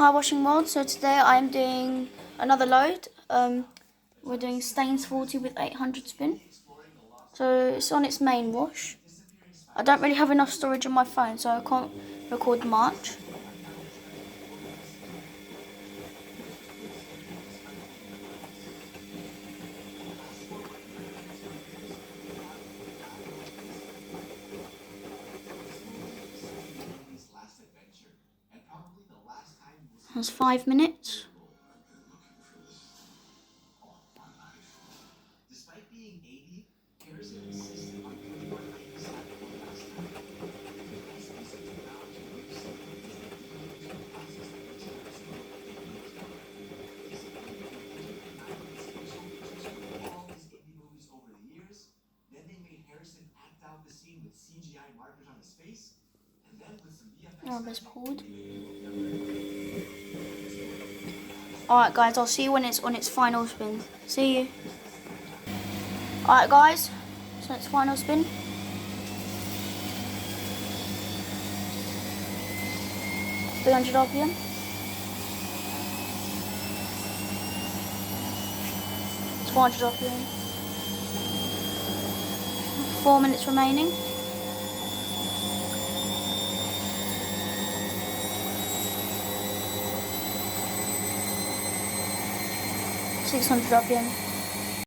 car washing world. So today I'm doing another load. We're doing stains 40 with 800 spin. So it's on its main wash. I don't really have enough storage on my phone, so I can't record much. That's 5 minutes. Rubber's pulled. Alright guys, I'll see you when it's on its final spin. See you. Alright guys, so its final spin. $300 RPM. It's 400 RPM. 4 minutes remaining. $600 RPM.